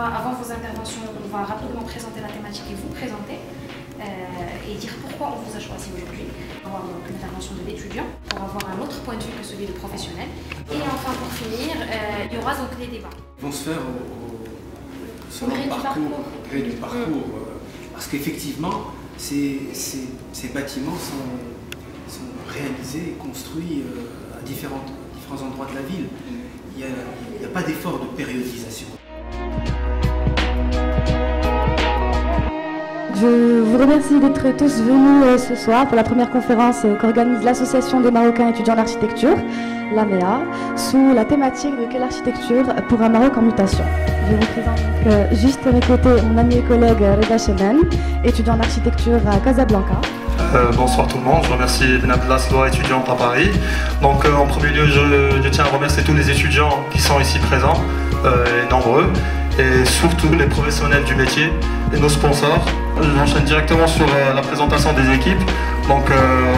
avant vos interventions, on va rapidement présenter la thématique et vous présenter et dire pourquoi on vous a choisi aujourd'hui. On va avoir donc une intervention de l'étudiant pour avoir un autre point de vue que celui de professionnel. Et enfin, pour finir, il y aura donc les débats. Ils vont se faire au gré du parcours. Parce qu'effectivement, ces bâtiments sont réalisés et construits à différents endroits de la ville. Il n'y a pas d'effort de périodisation. Je vous remercie d'être tous venus ce soir pour la première conférence qu'organise l'Association des Marocains étudiants en architecture, l'AMEA, sous la thématique de quelle architecture pour un Maroc en mutation. Je vous présente juste à mes côtés mon ami et collègue Reda Chemen, étudiant en architecture à Casablanca. Bonsoir tout le monde, je remercie Benab Lasloa, étudiante à Paris. Donc en premier lieu, je tiens à remercier tous les étudiants qui sont ici présents, et nombreux, et surtout les professionnels du métier et nos sponsors. J'enchaîne directement sur la présentation des équipes. Donc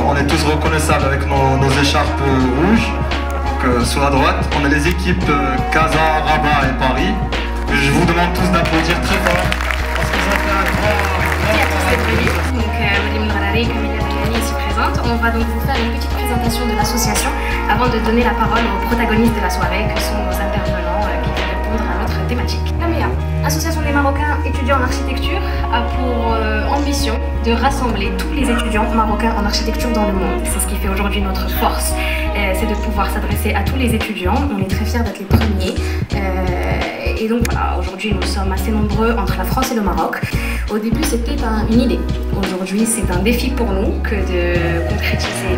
on est tous reconnaissables avec nos écharpes rouges. Donc, sur la droite, on a les équipes Casa, Rabat et Paris. Je vous demande tous d'applaudir très fort parce qu'ils ont fait un grand ici présente. On va donc vous faire une petite présentation de l'association avant de donner la parole aux protagonistes de la soirée, que sont nos intervenants qui vont répondre à notre thématique. L'AMEA, Association des Marocains étudiants en architecture, a pour ambition de rassembler tous les étudiants marocains en architecture dans le monde. C'est ce qui fait aujourd'hui notre force, c'est de pouvoir s'adresser à tous les étudiants. On est très fiers d'être les premiers. Et donc voilà, aujourd'hui nous sommes assez nombreux entre la France et le Maroc. Au début c'était une idée. Aujourd'hui c'est un défi pour nous que de concrétiser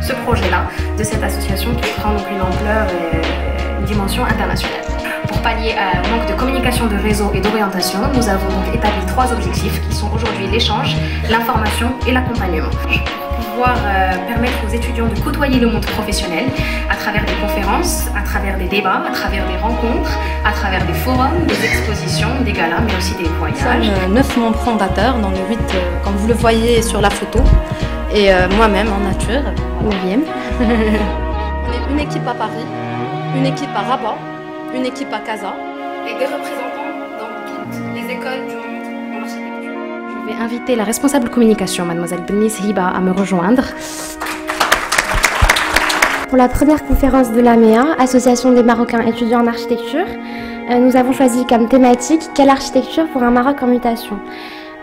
ce projet-là, de cette association qui prend donc une ampleur et une dimension internationale. Pour pallier au manque de communication de réseau et d'orientation, nous avons donc établi 3 objectifs qui sont aujourd'hui l'échange, l'information et l'accompagnement. Pour pouvoir permettre aux étudiants de côtoyer le monde professionnel à travers des conférences, à travers des débats, à travers des rencontres, à travers des forums, des expositions, des galas, mais aussi des voyages. Nous sommes 9 membres fondateurs, dans le 8, comme vous le voyez sur la photo, et moi-même en nature, 9e. On est une équipe à Paris, une équipe à Rabat, une équipe à Casa. Et des représentants dans toutes les écoles du monde en architecture. Je vais inviter la responsable communication, mademoiselle Benis Hiba, à me rejoindre. Pour la première conférence de l'AMEA, Association des Marocains étudiants en architecture, nous avons choisi comme thématique « Quelle architecture pour un Maroc en mutation ?»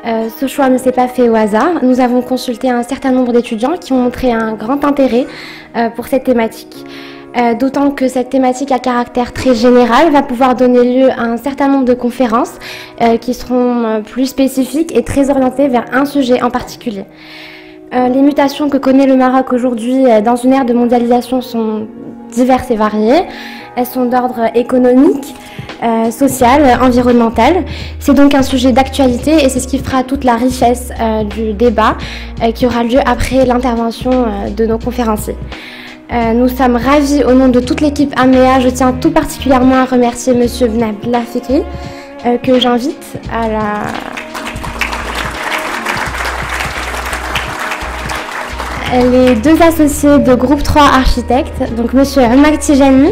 Ce choix ne s'est pas fait au hasard. Nous avons consulté un certain nombre d'étudiants qui ont montré un grand intérêt pour cette thématique. D'autant que cette thématique à caractère très général va pouvoir donner lieu à un certain nombre de conférences qui seront plus spécifiques et très orientées vers un sujet en particulier. Les mutations que connaît le Maroc aujourd'hui dans une ère de mondialisation sont diverses et variées. Elles sont d'ordre économique, social, environnemental. C'est donc un sujet d'actualité et c'est ce qui fera toute la richesse du débat qui aura lieu après l'intervention de nos conférenciers. Nous sommes ravis au nom de toute l'équipe AMEA. Je tiens tout particulièrement à remercier Monsieur Benab Lafikri que j'invite à les 2 associés de groupe 3 architectes, donc Monsieur Amak Tijani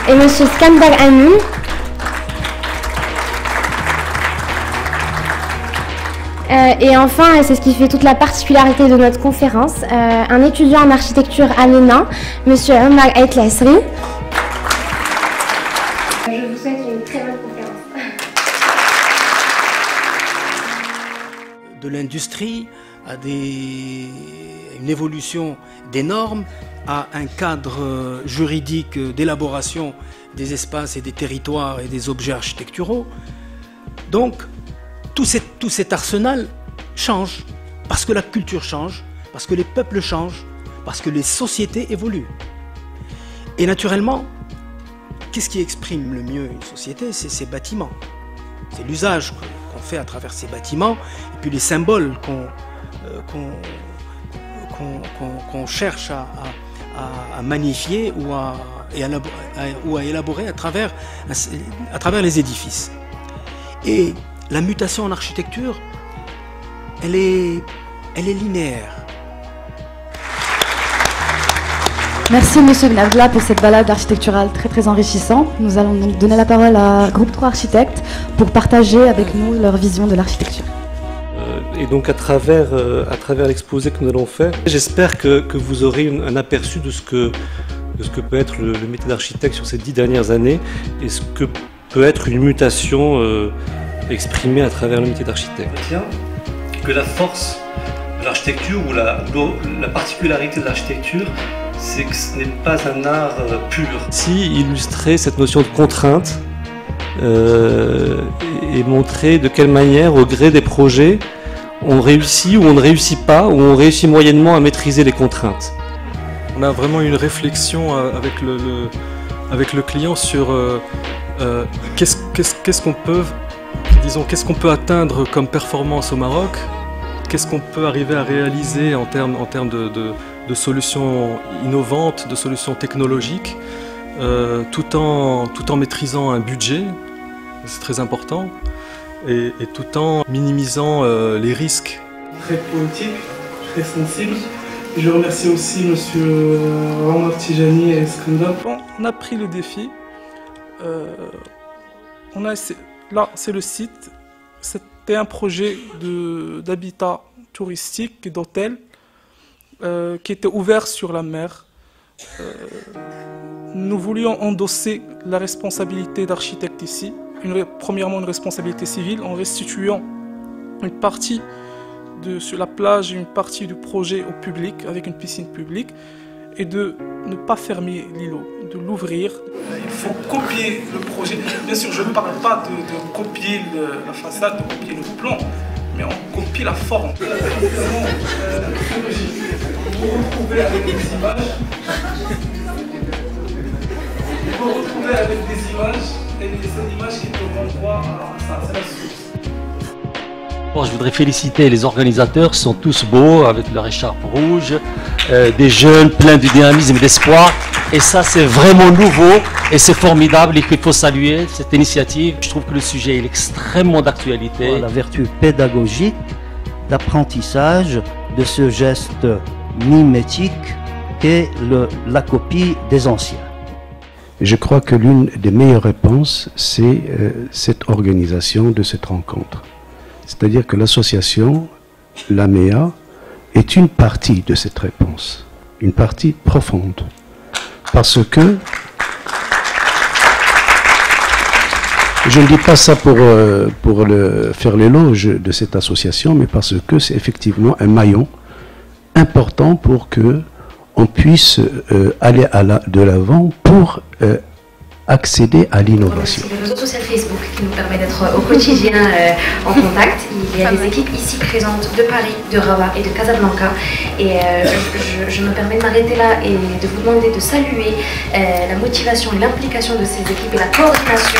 et Monsieur Skandar Amin. Et enfin, et c'est ce qui fait toute la particularité de notre conférence, un étudiant en architecture à l'ENA, Monsieur Omar Ait Lasri. Je vous souhaite une très bonne conférence. De l'industrie à une évolution des normes, à un cadre juridique d'élaboration des espaces et des territoires et des objets architecturaux. Donc, tout cet arsenal change, parce que la culture change, parce que les peuples changent, parce que les sociétés évoluent. Et naturellement, qu'est-ce qui exprime le mieux une société? C'est ses bâtiments. C'est l'usage qu'on fait à travers ces bâtiments, et puis les symboles qu'on cherche à magnifier ou à élaborer à travers les édifices. Et la mutation en architecture, elle est linéaire. Merci Monsieur Benabla pour cette balade architecturale très enrichissante. Nous allons donc donner la parole à Groupe 3 Architectes pour partager avec nous leur vision de l'architecture. Et donc à travers l'exposé que nous allons faire, j'espère que vous aurez un aperçu de ce que peut être le métier d'architecte sur ces 10 dernières années et ce que peut être une mutation exprimée à travers le métier d'architecte. Que la force de l'architecture ou la particularité de l'architecture, c'est que ce n'est pas un art pur. Si illustrer cette notion de contrainte et montrer de quelle manière, au gré des projets, on réussit ou on ne réussit pas, ou on réussit moyennement à maîtriser les contraintes. On a vraiment une réflexion avec le client sur qu'est-ce qu'on peut atteindre comme performance au Maroc, qu'est-ce qu'on peut arriver à réaliser en termes de solutions innovantes, de solutions technologiques, tout en maîtrisant un budget, c'est très important, et tout en minimisant les risques. Très poétique, très sensible. Je remercie aussi M. Ramar Tijani et Skandal. On a pris le défi. Là, c'est le site. C'était un projet d'habitat touristique et d'hôtel qui était ouvert sur la mer. Nous voulions endosser la responsabilité d'architecte ici. Premièrement, une responsabilité civile en restituant une partie sur la plage et une partie du projet au public, avec une piscine publique, et de ne pas fermer l'îlot, de l'ouvrir. Il faut copier le projet. Bien sûr, je ne parle pas de copier la façade, de copier le plan, mais on copie la forme. Vous vous retrouvez avec des images. Vous vous retrouvez avec des images, et ces images qui te renvoient à ça, c'est la source. Bon, je voudrais féliciter les organisateurs, ils sont tous beaux avec leur écharpe rouge, des jeunes pleins de dynamisme et d'espoir. Et ça, c'est vraiment nouveau et c'est formidable et qu'il faut saluer cette initiative. Je trouve que le sujet est extrêmement d'actualité. La vertu pédagogique d'apprentissage de ce geste mimétique qu'est la copie des anciens. Je crois que l'une des meilleures réponses, c'est cette organisation de cette rencontre. C'est-à-dire que l'association, l'AMEA, est une partie de cette réponse, une partie profonde. Parce que, je ne dis pas ça pour faire l'éloge de cette association, mais parce que c'est effectivement un maillon important pour que on puisse aller de l'avant pour accéder à l'innovation. C'est le réseau social Facebook qui nous permet d'être au quotidien en contact. Il y a des équipes ici présentes de Paris, de Rabat et de Casablanca. Et je me permets de m'arrêter là et de vous demander de saluer la motivation et l'implication de ces équipes et la coordination.